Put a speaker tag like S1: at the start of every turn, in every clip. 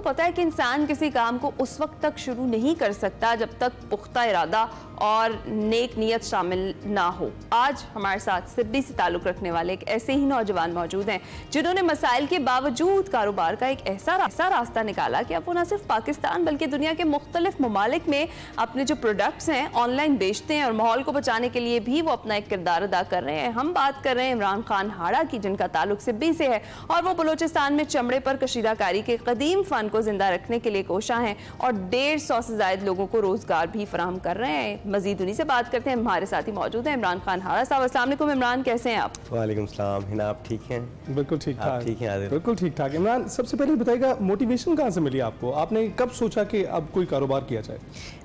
S1: पता है कि इंसान किसी काम को उस वक्त तक शुरू नहीं कर सकता जब तक पुख्ता इरादा और नेक नीयत शामिल ना हो। आज हमारे साथ सिडनी से ताल्लुक़ रखने वाले एक ऐसे ही नौजवान मौजूद हैं जिन्होंने मसाइल के बावजूद कारोबार का एक ऐसा रास्ता निकाला कि अब वो न सिर्फ पाकिस्तान बल्कि दुनिया के मुख्तलिफ ममालिक में अपने जो प्रोडक्ट्स हैं ऑनलाइन बेचते हैं और माहौल को बचाने के लिए भी वो अपना एक किरदार अदा कर रहे हैं। हम बात कर रहे हैं इमरान खान हाड़ा की, जिनका ताल्लुक सिब्बी से है और वो बलूचिस्तान में चमड़े पर कशीदाकारी के कदीम फन को जिंदा रखने के लिए कोशा हैं और 150 से ज्यादा लोगों को रोजगार भी फराहम कर रहे हैं। मजीद उन्हीं से बात करते हैं। हमारे साथ ही मौजूद हैं इमरान खान हाड़ा साहब। अस्सलाम वालेकुम इमरान, कैसे हैं आप?
S2: वालेकुम सलाम हिना, आप ठीक हैं?
S3: बिल्कुल ठीक ठाक।
S2: ठीक हैं आदिल?
S3: बिल्कुल ठीक ठाक। इमरान, सबसे पहले बताइएगा मोटिवेशन कहाँ से मिली आपको? आपने कब सोचा कि अब कोई कारोबार किया जाए?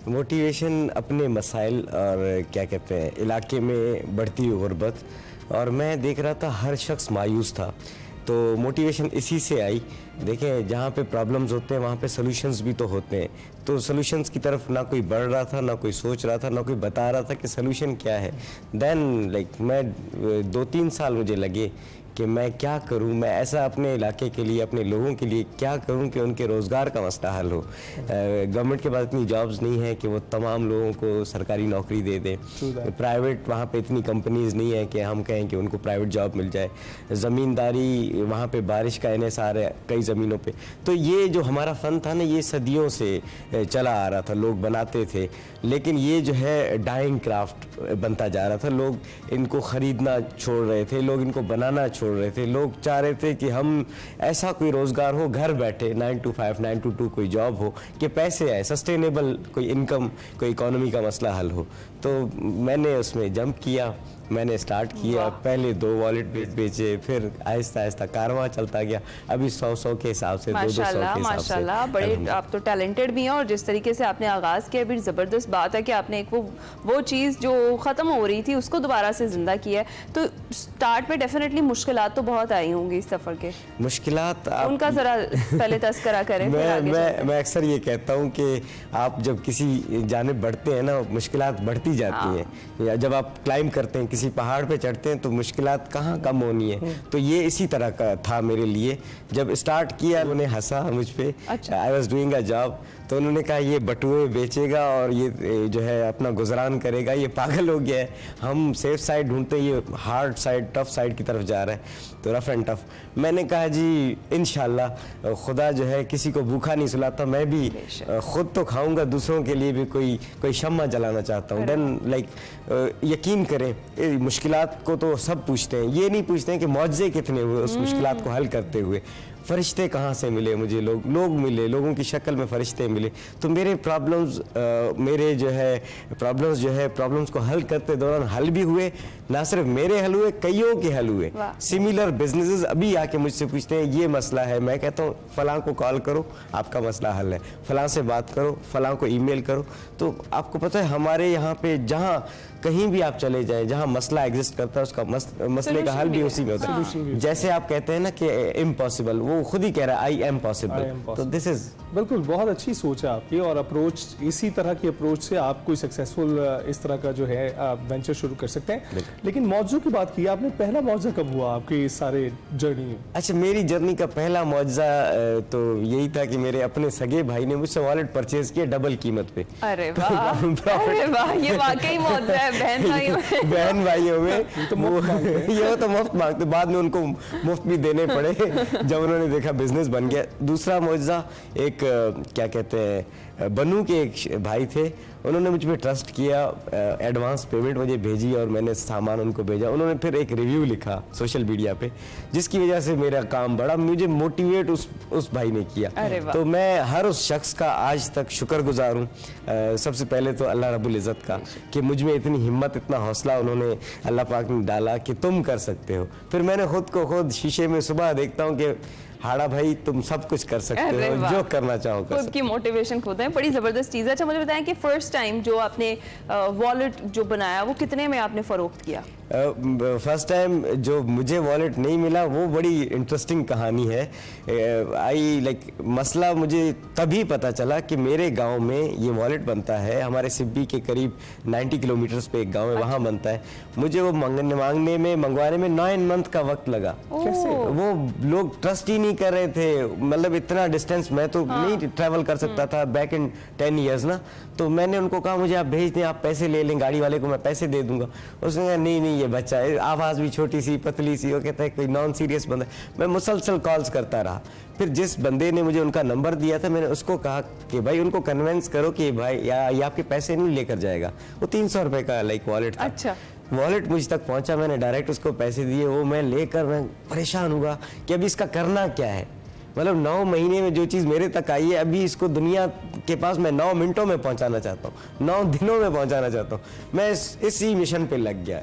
S2: मोटिवेशन अपने मसाइल और क्या कहते हैं इलाके में बढ़ती हुई गुर्बत, और मैं देख रहा था हर शख्स मायूस था, तो मोटिवेशन इसी से आई। देखें, जहाँ पे प्रॉब्लम्स होते हैं वहाँ पे सॉल्यूशंस भी तो होते हैं, तो सॉल्यूशंस की तरफ ना कोई बढ़ रहा था, ना कोई सोच रहा था, ना कोई बता रहा था कि सॉल्यूशन क्या है। देन मैं 2-3 साल मुझे लगे कि मैं क्या करूं, मैं ऐसा अपने इलाके के लिए, अपने लोगों के लिए क्या करूं कि उनके रोज़गार का मसला हल हो। गवर्नमेंट के पास इतनी जॉब्स नहीं है कि वो तमाम लोगों को सरकारी नौकरी दे दें। प्राइवेट वहाँ पे इतनी कंपनीज़ नहीं है कि हम कहें कि उनको प्राइवेट जॉब मिल जाए। ज़मींदारी, वहाँ पे बारिश का इन्हिसार है कई ज़मीनों पे। तो ये जो हमारा फ़न था ना, ये सदियों से चला आ रहा था, लोग बनाते थे, लेकिन ये जो है डाइंग क्राफ्ट बनता जा रहा था। लोग इनको ख़रीदना छोड़ रहे थे, लोग इनको बनाना छोड़ रहे थे। लोग चाह रहे थे कि हम ऐसा कोई रोज़गार हो, घर बैठे 9 to 5, 9 to 2 कोई जॉब हो कि पैसे आए, सस्टेनेबल कोई इनकम, कोई इकोनॉमी का मसला हल हो। तो मैंने उसमें जंप किया, मैंने स्टार्ट किया। पहले 2 वॉलेट बेचे, फिर आहिस्ता आहिस्ता कारवां चलता गया। अभी 100 के हिसाब से, 200 के हिसाब से।
S1: माशाल्लाह, बड़े आप तो टैलेंटेड भी हैं और जिस तरीके से आपने आगाज़ किया, भी ज़बरदस्त बात है कि आपने एक वो चीज़ जो ख़त्म हो रही थी उसको दोबारा से ज़िंदा किया है। तो स्टार्ट में डेफिनेटली मुश्किलात तो बहुत आई होंगी इस सफ़र के।
S2: मुश्किलात
S1: उनका ज़रा पहले तस्करा करें।
S2: मैं अक्सर ये कहता हूँ कि आप जब किसी जानिब बढ़ते हैं ना, मुश्किलात बढ़ती जाती हैं। या जब आप क्लाइंब करते हैं, किसी पहाड़ पे चढ़ते हैं, तो मुश्किलात कहाँ कम होनी है। तो ये इसी तरह का था मेरे लिए। जब स्टार्ट किया उन्होंने हंसा मुझ पे, I was doing a job, तो उन्होंने कहा ये बटुए बेचेगा और ये जो है अपना गुजरान करेगा, ये पागल हो गया है। हम सेफ साइड ढूंढते हैं, ये हार्ड साइड, टफ साइड की तरफ जा रहा है, तो रफ एंड टफ। मैंने कहा जी इंशाल्लाह खुदा जो है किसी को भूखा नहीं सुलाता, मैं भी खुद तो खाऊंगा, दूसरों के लिए भी कोई शम्मा जलाना चाहता हूँ। देन यकीन करें, मुश्किलात को तो सब पूछते हैं, ये नहीं पूछते हैं कि मौजज़े कितने हुए उस मुश्किलात को हल करते हुए। फरिश्ते कहाँ से मिले मुझे, लोग मिले, लोगों की शक्ल में फरिश्ते मिले। तो मेरे प्रॉब्लम्स प्रॉब्लम्स को हल करते दौरान हल भी हुए, ना सिर्फ मेरे हल हुए, कईयों के हल हुए। सिमिलर बिजनेसेस अभी आके मुझसे पूछते हैं ये मसला है, मैं कहता हूँ फलां को कॉल करो, आपका मसला हल है, फलां से बात करो, फलां को ईमेल करो। तो आपको पता है हमारे यहाँ पे जहाँ कहीं भी आप चले जाएं, जहाँ मसला एग्जिस्ट करता है उसका मसले का हल भी उसी में होता है। जैसे आप कहते हैं ना कि इम्पॉसिबल, वो खुद ही कह रहा है आई एम पॉसिबल। तो दिस इज
S3: बिल्कुल बहुत अच्छी सोच है आपकी, और अप्रोच, इसी तरह की अप्रोच से आप कोई सक्सेसफुल इस तरह का जो है वेंचर शुरू कर सकते हैं। लेकिन मौजू की बात की आपने, पहला मौजा कब हुआ आपकी इस सारे जर्नी में?
S2: अच्छा, मेरी जर्नी का पहला मौजा तो यही था कि मेरे अपने सगे भाई ने मुझसे वॉलेट परचेज किया डबल कीमत पे।
S1: अरे वाह, अरे वाह, ये वाकई मौजा है बहन भाइयों में।
S2: तो मुफ्त मांगते, बाद में उनको मुफ्त भी देने पड़े जब उन्होंने देखा बिजनेस बन गया। दूसरा मौजा एक क्या कहते हैं, बनू के एक भाई थे, उन्होंने मुझ पर ट्रस्ट किया, एडवांस पेमेंट मुझे भेजी और मैंने सामान उनको भेजा। उन्होंने फिर एक रिव्यू लिखा सोशल मीडिया पे, जिसकी वजह से मेरा काम बढ़ा, मुझे मोटिवेट उस भाई ने किया। तो मैं हर उस शख्स का आज तक शुक्रगुजार हूँ। सबसे पहले तो अल्लाह रब्बुल इज़्ज़त का कि मुझ में इतनी हिम्मत, इतना हौसला उन्होंने अल्लाह पाक ने डाला कि तुम कर सकते हो। फिर मैंने खुद को खुद शीशे में सुबह देखता हूँ कि हाड़ा भाई तुम सब कुछ कर सकते हो, जो करना चाहो कर।
S1: खुद की मोटिवेशन खुद है, बड़ी ज़बरदस्त चीज़ है। अच्छा, मुझे बताएं कि फर्स्ट टाइम जो आपने वॉलेट जो बनाया वो कितने में आपने फ़रोख्त किया?
S2: फर्स्ट टाइम जो मुझे वॉलेट नहीं मिला वो बड़ी इंटरेस्टिंग कहानी है। मसला मुझे तभी पता चला कि मेरे गांव में ये वॉलेट बनता है, हमारे सिब्बी के करीब 90 किलोमीटर्स पे एक गांव है, वहाँ बनता है। मुझे वो मंगवाने में 9 मंथ का वक्त लगा। कैसे? वो लोग ट्रस्ट ही नहीं कर रहे थे, मतलब इतना डिस्टेंस मैं तो नहीं ट्रैवल कर सकता था बैक इन 10 ईयर्स ना। तो मैंने उनको कहा मुझे आप भेज दें, आप पैसे ले लें, गाड़ी वाले को मैं पैसे दे दूंगा। उसने कहा नहीं ये बच्चा है, आवाज़ भी छोटी सी पतली सी, वो कहता है कोई नॉन सीरियस बंदा। मैं मुसलसल कॉल्स करता रहा। फिर जिस बंदे ने मुझे उनका नंबर दिया था, मैंने उसको कहा कि भाई उनको कन्विंस करो कि भाई ये आपके पैसे नहीं लेकर जाएगा। वो 300 रुपये का वॉलेट था।
S1: अच्छा।
S2: वॉलेट मुझ तक पहुंचा, मैंने डायरेक्ट उसको पैसे दिए। वो मैं लेकर मैं परेशान हुआ कि अभी इसका करना क्या है। मतलब 9 महीने में जो चीज़ मेरे तक आई है, अभी इसको दुनिया के पास मैं 9 मिनटों में पहुंचाना चाहता हूँ, 9 दिनों में पहुंचाना चाहता हूँ। मैं इसी मिशन पे लग गया।